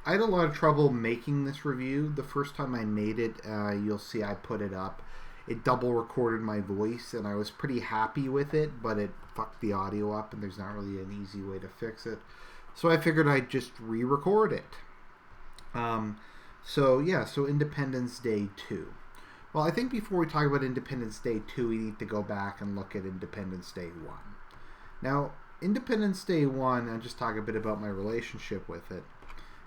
I had a lot of trouble making this review. The first time I made it, you'll see I put it up. It double recorded my voice, and I was pretty happy with it, but it fucked the audio up, and there's not really an easy way to fix it. So I figured I'd just re-record it. Um, so Independence Day 2. Well, I think before we talk about Independence Day 2, we need to go back and look at Independence Day 1. Now, Independence Day 1, I'll just talk a bit about my relationship with it,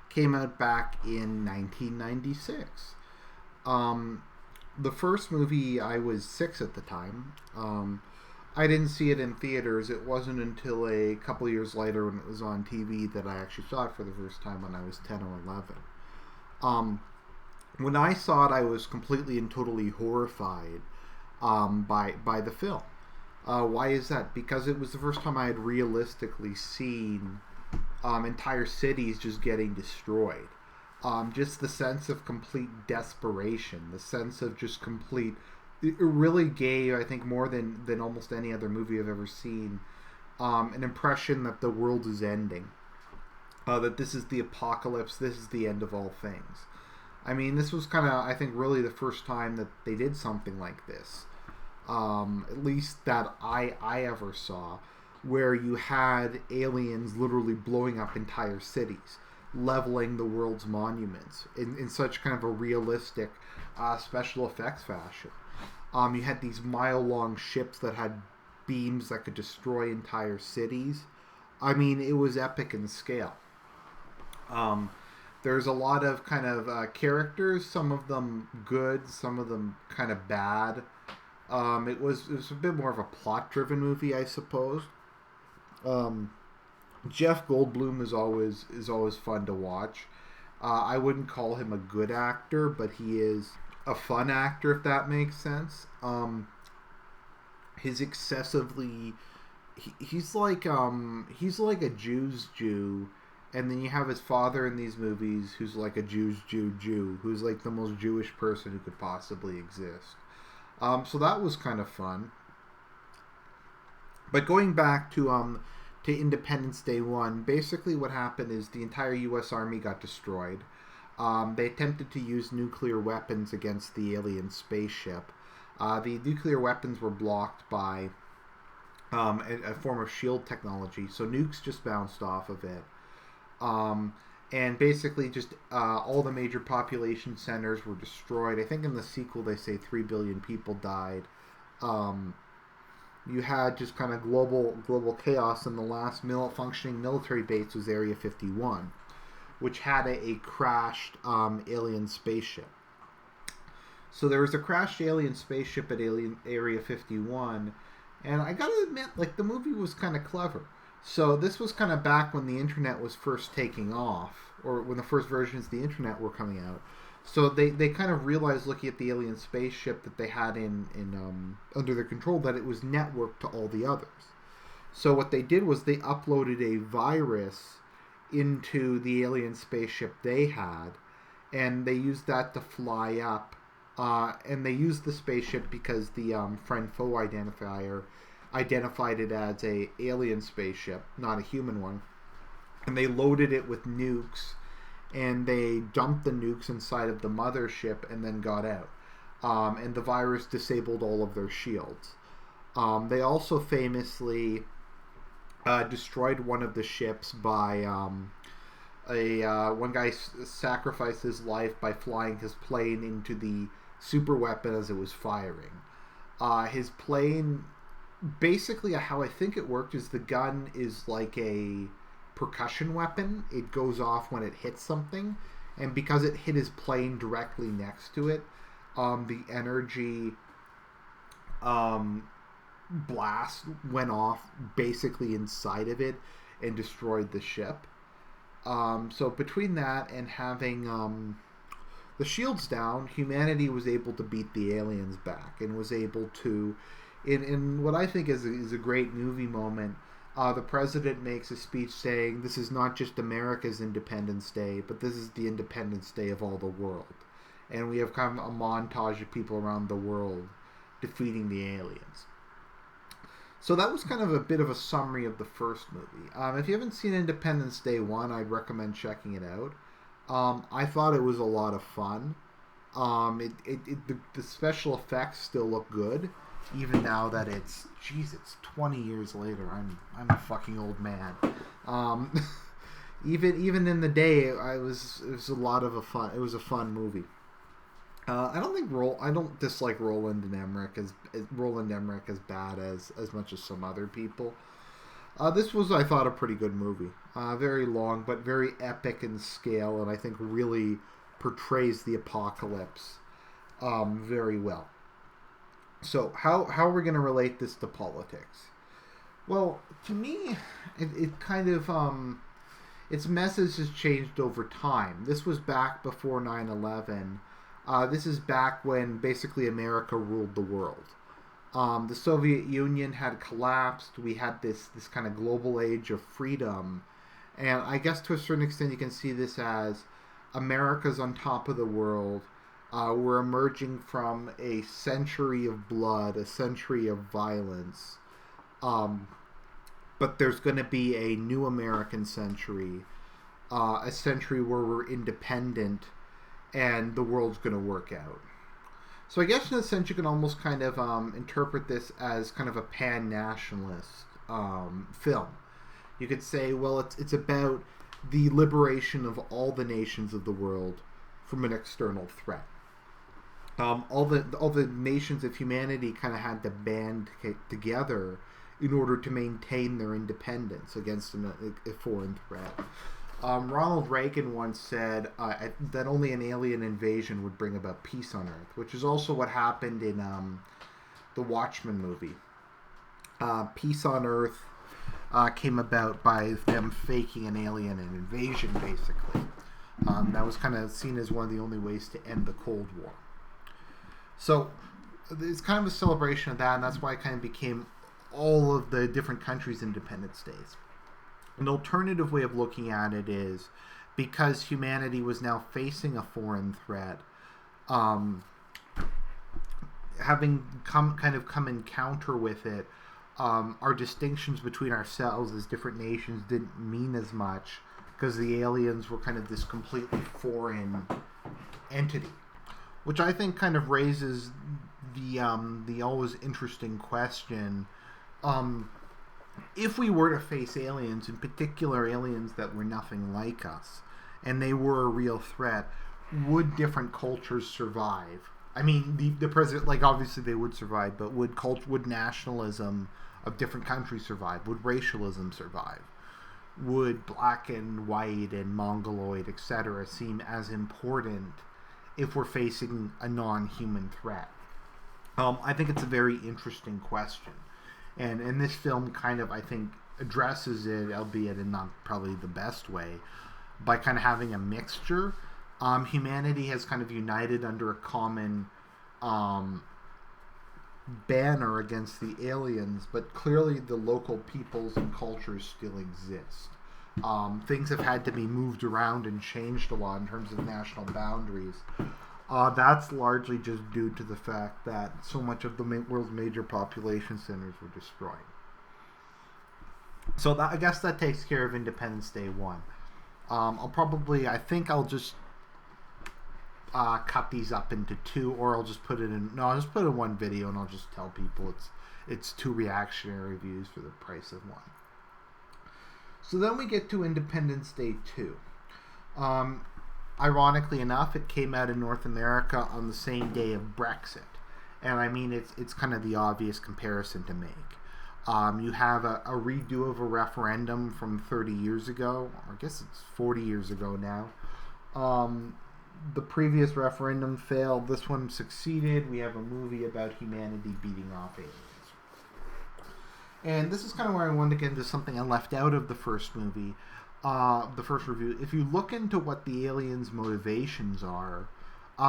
came out back in 1996. Um, the first movie, I was 6 at the time. I didn't see it in theaters. It wasn't until a couple years later when it was on TV that I actually saw it for the first time when I was 10 or 11. Um, when I saw it, I was completely and totally horrified by the film. Why is that? Because it was the first time I had realistically seen entire cities just getting destroyed. Just the sense of complete desperation, the sense of just complete. It really gave, I think, more than almost any other movie I've ever seen, an impression that the world is ending. That this is the apocalypse, this is the end of all things. I mean, this was kind of, I think, really the first time that they did something like this. At least that I ever saw, where you had aliens literally blowing up entire cities, leveling the world's monuments in such kind of a realistic special effects fashion. You had these mile-long ships that had beams that could destroy entire cities. I mean, it was epic in scale. Um, there's a lot of kind of characters, some of them good, some of them kind of bad. It was a bit more of a plot-driven movie, I suppose. Um, Jeff Goldblum is always fun to watch. I wouldn't call him a good actor, but he is a fun actor, if that makes sense. His excessively he's like a Jew's Jew, and then you have his father in these movies who's like a Jew's Jew, who's like the most Jewish person who could possibly exist. So that was kind of fun. But going back to Independence Day 1, basically what happened is the entire U.S. Army got destroyed. They attempted to use nuclear weapons against the alien spaceship. The nuclear weapons were blocked by a form of shield technology, so nukes just bounced off of it. And basically, just all the major population centers were destroyed. I think in the sequel they say 3 billion people died. You had just kind of global chaos, and the last functioning military base was Area 51, which had a crashed alien spaceship. So there was a crashed alien spaceship at Area 51, and I gotta admit, like, the movie was kind of clever. So this was kind of back when the internet was first taking off, or when the first versions of the internet were coming out. So they kind of realized, looking at the alien spaceship that they had in under their control, that it was networked to all the others. So what they did was they uploaded a virus into the alien spaceship they had, and they used that to fly up. And they used the spaceship because the friend foe identifier identified it as a alien spaceship, not a human one. And they loaded it with nukes, and they dumped the nukes inside of the mothership and then got out. And the virus disabled all of their shields. They also famously destroyed one of the ships by one guy sacrificed his life by flying his plane into the super weapon as it was firing. His plane, basically, how I think it worked is the gun is like a percussion weapon. It goes off when it hits something, and because it hit his plane directly next to it, the energy blast went off basically inside of it and destroyed the ship. So between that and having the shields down, humanity was able to beat the aliens back and was able to, in what I think is a great movie moment, the president makes a speech saying, "This is not just America's Independence Day, but this is the Independence Day of all the world." And we have kind of a montage of people around the world defeating the aliens. So that was kind of a bit of a summary of the first movie. If you haven't seen Independence Day 1, I'd recommend checking it out. I thought it was a lot of fun. The special effects still look good, even now that it's 20 years later. I'm a fucking old man. Um, even in the day, it was a lot of a fun. It was a fun movie. I don't dislike Roland Emmerich as bad as much as some other people. This was, I thought, a pretty good movie. Very long, but very epic in scale, and I think really portrays the apocalypse very well. So, how are we going to relate this to politics? Well, to me, it kind of its message has changed over time. This was back before 9/11. This is back when basically America ruled the world. The Soviet Union had collapsed. We had this kind of global age of freedom, and I guess to a certain extent you can see this as America's on top of the world. We're emerging from a century of blood, a century of violence, but there's going to be a new American century, a century where we're independent, and the world's going to work out. So I guess in a sense you can almost kind of interpret this as kind of a pan-nationalist film. You could say, well, it's about the liberation of all the nations of the world from an external threat. All the nations of humanity kind of had to band together in order to maintain their independence against a foreign threat. Ronald Reagan once said that only an alien invasion would bring about peace on Earth, which is also what happened in the Watchmen movie. Peace on Earth came about by them faking an alien invasion, basically. That was kind of seen as one of the only ways to end the Cold War. So it's kind of a celebration of that, and that's why it kind of became all of the different countries' Independence Days. An alternative way of looking at it is because humanity was now facing a foreign threat, having come encounter with it, our distinctions between ourselves as different nations didn't mean as much because the aliens were kind of this completely foreign entity, which I think kind of raises the always interesting question. If we were to face aliens, in particular aliens that were nothing like us, and they were a real threat, would different cultures survive? I mean, the president, like obviously they would survive, but would nationalism of different countries survive? Would racialism survive? Would black and white and mongoloid, etc., seem as important if we're facing a non-human threat? I think it's a very interesting question. And this film kind of, I think, addresses it, albeit in not probably the best way, by kind of having a mixture. Humanity has kind of united under a common banner against the aliens, but clearly the local peoples and cultures still exist. Things have had to be moved around and changed a lot in terms of national boundaries. That's largely just due to the fact that so much of the world's major population centers were destroyed. So I guess that takes care of Independence Day 1. I think I'll just cut these up into two, or I'll just put it in. No, I'll just put it in one video, and I'll just tell people it's two reactionary reviews for the price of one. So then we get to Independence Day 2. Ironically enough, it came out in North America on the same day of Brexit. And I mean, it's kind of the obvious comparison to make. You have a redo of a referendum from 30 years ago. I guess it's 40 years ago now. The previous referendum failed. This one succeeded. We have a movie about humanity beating off aliens. And this is kind of where I wanted to get into something I left out of the first movie. The first review. If you look into what the aliens' motivations are,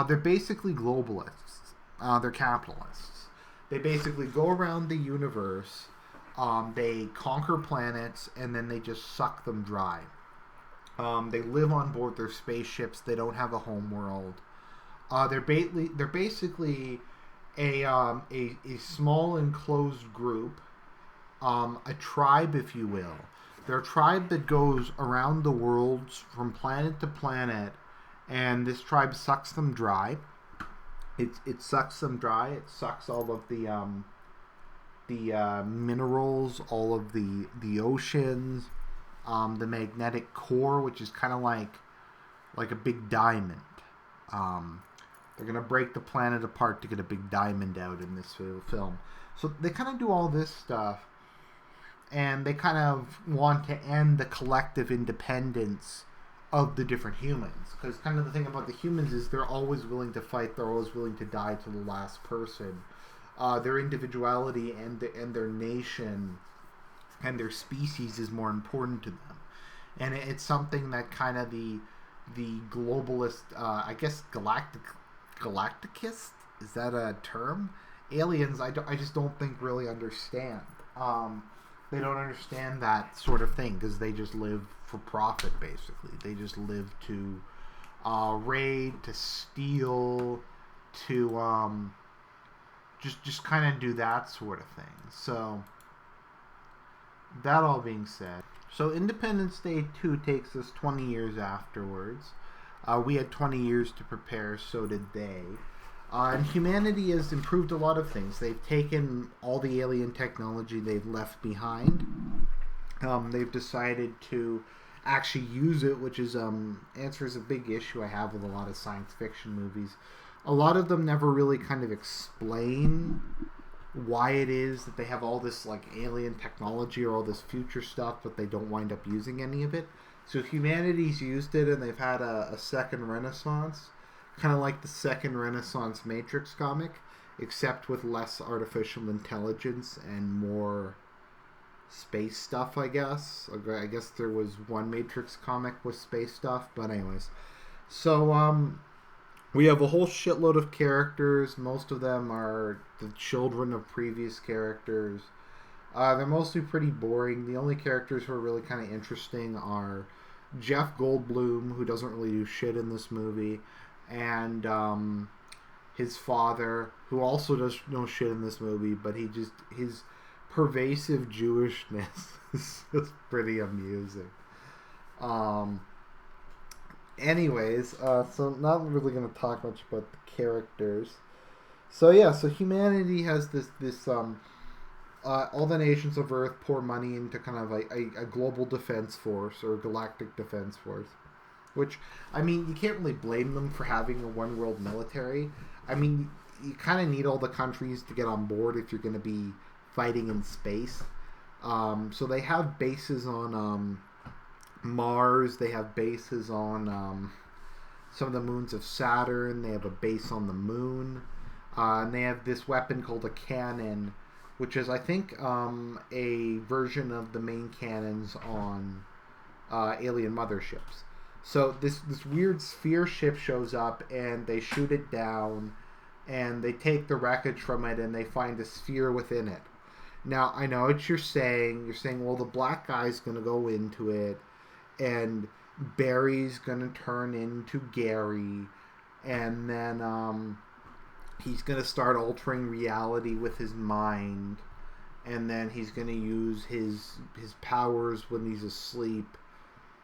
they're basically globalists. They're capitalists. They basically go around the universe, they conquer planets, and then they just suck them dry. They live on board their spaceships. They don't have a home world. They're basically a small enclosed group, a tribe, if you will. They're a tribe that goes around the world from planet to planet, and this tribe sucks them dry. It sucks them dry. It sucks all of the minerals, all of the oceans, the magnetic core, which is kind of like a big diamond. They're gonna break the planet apart to get a big diamond out in this film. So they kind of do all this stuff, and they kind of want to end the collective independence of the different humans. Because kind of the thing about the humans is they're always willing to fight. They're always willing to die to the last person. Their individuality and their nation and their species is more important to them, and it's something that kind of the globalist, I guess galacticist, is that a term? Aliens, I just don't think really understand. They don't understand that sort of thing because they just live for profit. Basically, they just live to raid, to steal, to just kind of do that sort of thing. So that all being said, so Independence Day 2 takes us 20 years afterwards. We had 20 years to prepare, so did they. And humanity has improved a lot of things. They've taken all the alien technology they've left behind. They've decided to actually use it, which is answers a big issue I have with a lot of science fiction movies. A lot of them never really kind of explain why it is that they have all this like alien technology or all this future stuff, but they don't wind up using any of it. So humanity's used it, and they've had a second renaissance, kind of like the second Renaissance Matrix comic, except with less artificial intelligence and more space stuff, I guess. I guess there was one Matrix comic with space stuff, but anyways. So, we have a whole shitload of characters. Most of them are the children of previous characters. They're mostly pretty boring. The only characters who are really kind of interesting are Jeff Goldblum, who doesn't really do shit in this movie, and his father, who also does no shit in this movie, but his pervasive Jewishness is just pretty amusing. Anyways, so not really going to talk much about the characters. So yeah, so humanity has this all the nations of Earth pour money into kind of a global defense force or galactic defense force. Which, I mean, you can't really blame them for having a one world military. I mean, you kind of need all the countries to get on board if you're going to be fighting in space. So they have bases on Mars. They have bases on some of the moons of Saturn. They have a base on the moon. And they have this weapon called a cannon, which is, I think, a version of the main cannons on alien motherships. So this weird sphere ship shows up, and they shoot it down, and they take the wreckage from it, and they find a sphere within it. Now, I know what you're saying. You're saying, well, the black guy's going to go into it, and Barry's going to turn into Gary, and then he's going to start altering reality with his mind, and then he's going to use his powers when he's asleep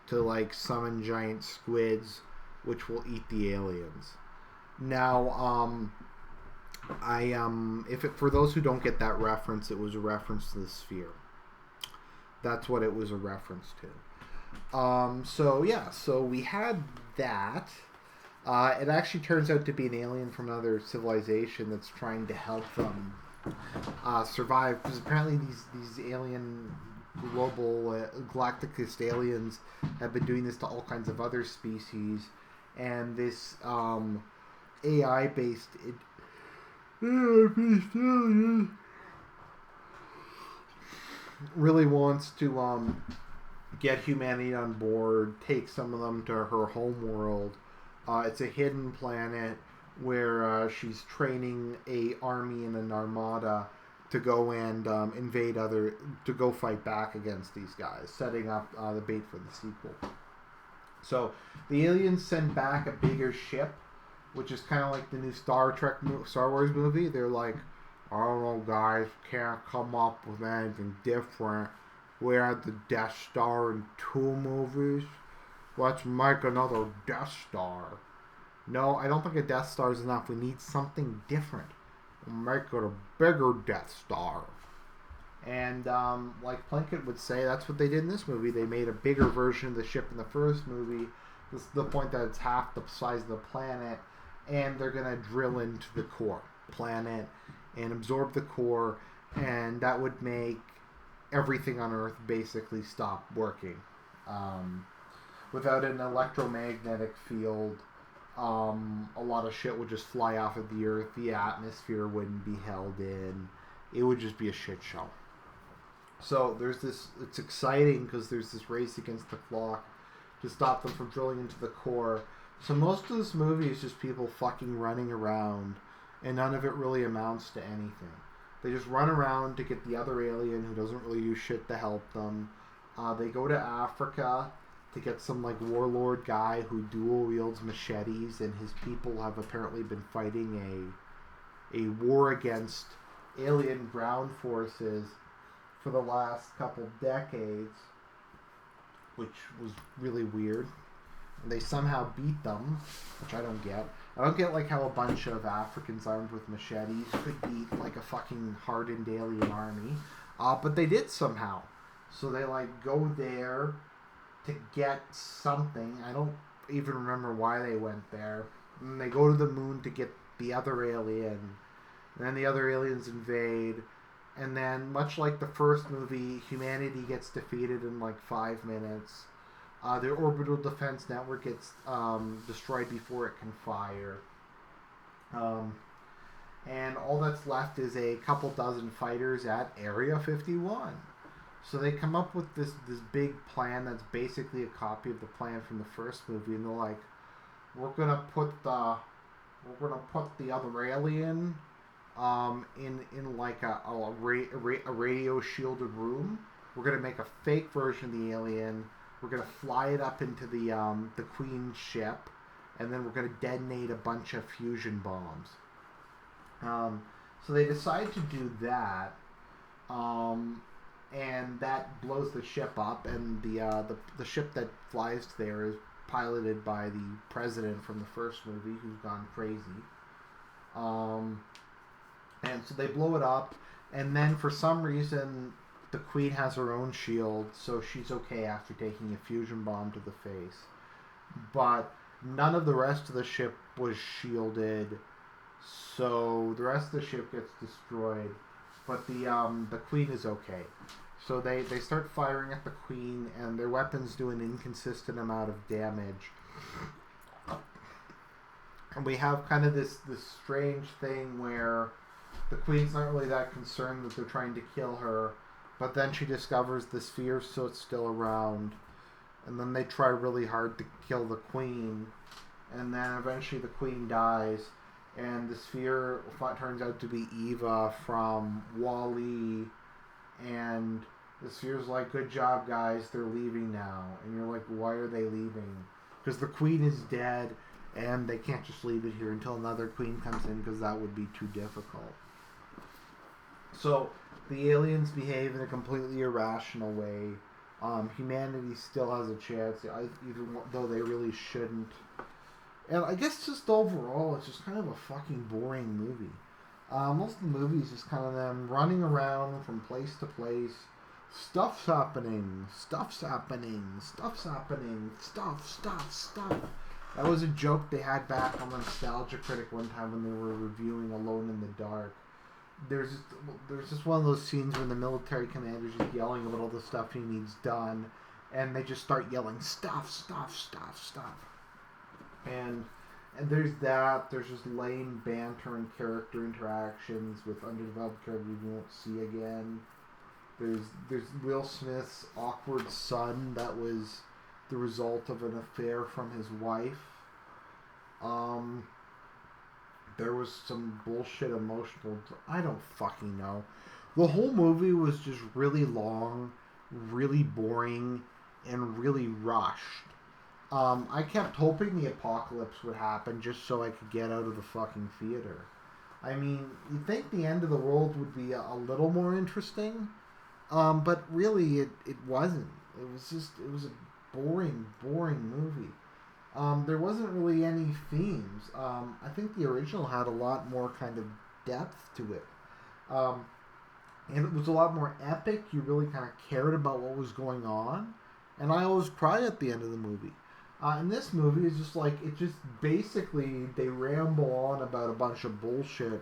to like summon giant squids which will eat the aliens. Now, for those who don't get that reference, it was a reference to the sphere. That's what it was a reference to. So we had that. It actually turns out to be an alien from another civilization that's trying to help them survive, because apparently these alien global galacticist aliens have been doing this to all kinds of other species, and this AI based really wants to get humanity on board, take some of them to her home world. It's a hidden planet where she's training a army and an armada to go and to go fight back against these guys, setting up the bait for the sequel. So the aliens send back a bigger ship, which is kind of like the new Star Wars movie. They're like, I don't know, guys, can't come up with anything different. We had the Death Star in 2 movies. Let's make another Death Star. No, I don't think a Death Star is enough. We need something different. Make it a bigger Death Star. And like Plinkett would say, that's what they did in this movie. They made a bigger version of the ship in the first movie. This is the point that it's half the size of the planet, and they're going to drill into the core planet and absorb the core, and that would make everything on Earth basically stop working. Without an electromagnetic field, a lot of shit would just fly off of the Earth. The atmosphere wouldn't be held in. It would just be a shit show. So there's this. It's exciting because there's this race against the clock to stop them from drilling into the core. So most of this movie is just people fucking running around, and none of it really amounts to anything. They just run around to get the other alien who doesn't really do shit to help them. They go to Africa to get some like warlord guy who dual wields machetes, and his people have apparently been fighting a war against alien ground forces for the last couple decades, which was really weird. And they somehow beat them, which I don't get. I don't get like how a bunch of Africans armed with machetes could beat like a fucking hardened alien army, but they did somehow. So they like go there to get something. I don't even remember why they went there. And they go to the moon to get the other alien. And then the other aliens invade. And then, much like the first movie, humanity gets defeated in like 5 minutes. Their orbital defense network gets destroyed before it can fire. And all that's left is a couple dozen fighters at Area 51. So they come up with this big plan that's basically a copy of the plan from the first movie, and they're like, we're gonna put the other alien in like a radio shielded room. We're gonna make a fake version of the alien. We're gonna fly it up into the Queen's ship, and then we're gonna detonate a bunch of fusion bombs. So they decide to do that. And that blows the ship up, and the ship that flies there is piloted by the president from the first movie, who's gone crazy. And so they blow it up, and then for some reason the Queen has her own shield, so she's okay after taking a fusion bomb to the face. But none of the rest of the ship was shielded, so the rest of the ship gets destroyed. But the Queen is okay. So they start firing at the Queen, and their weapons do an inconsistent amount of damage. And we have kind of this strange thing where the Queen's not really that concerned that they're trying to kill her, but then she discovers the sphere, so it's still around. And then they try really hard to kill the Queen, and then eventually the Queen dies. And the sphere turns out to be Eva from Wall-E, and the sphere's like, good job guys, they're leaving now. And you're like, why are they leaving? Because the Queen is dead, and they can't just leave it here until another Queen comes in, because that would be too difficult. So the aliens behave in a completely irrational way. Humanity still has a chance, even though they really shouldn't. And I guess just overall, it's just kind of a fucking boring movie. Most of the movie is just kind of them running around from place to place. Stuff's happening. Stuff. That was a joke they had back on the Nostalgia Critic one time when they were reviewing Alone in the Dark. There's just one of those scenes when the military commander's just yelling about all the stuff he needs done, and they just start yelling, stuff. And there's that. There's just lame banter and character interactions with underdeveloped characters you won't see again. There's Will Smith's awkward son that was the result of an affair from his wife. There was some bullshit emotional... I don't fucking know. The whole movie was just really long, really boring, and really rushed. I kept hoping the apocalypse would happen just so I could get out of the fucking theater. I mean, you'd think the end of the world would be a little more interesting, but really it wasn't. It was a boring movie. There wasn't really any themes. I think the original had a lot more kind of depth to it. Um, and it was a lot more epic. You really kind of cared about what was going on. And I always cry at the end of the movie. In this movie, it's just like, it just basically, they ramble on about a bunch of bullshit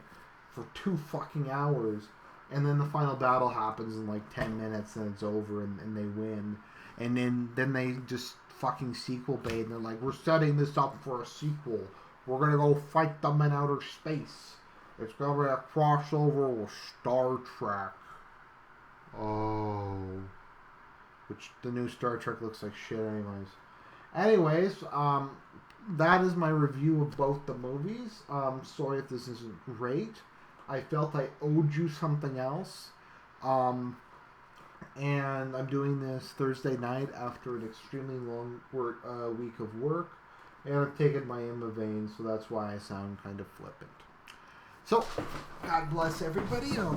for 2 fucking hours. And then the final battle happens in like 10 minutes and it's over and they win. And then they just fucking sequel bait and they're like, we're setting this up for a sequel. We're gonna go fight them in outer space. It's gonna be a crossover with Star Trek. Oh. Which the new Star Trek looks like shit anyways. That is my review of both the movies. Sorry if this isn't great. I felt I owed you something else. And I'm doing this Thursday night after an extremely long week of work. And I've taken my Imovane, so that's why I sound kind of flippant. So, God bless everybody, and I'll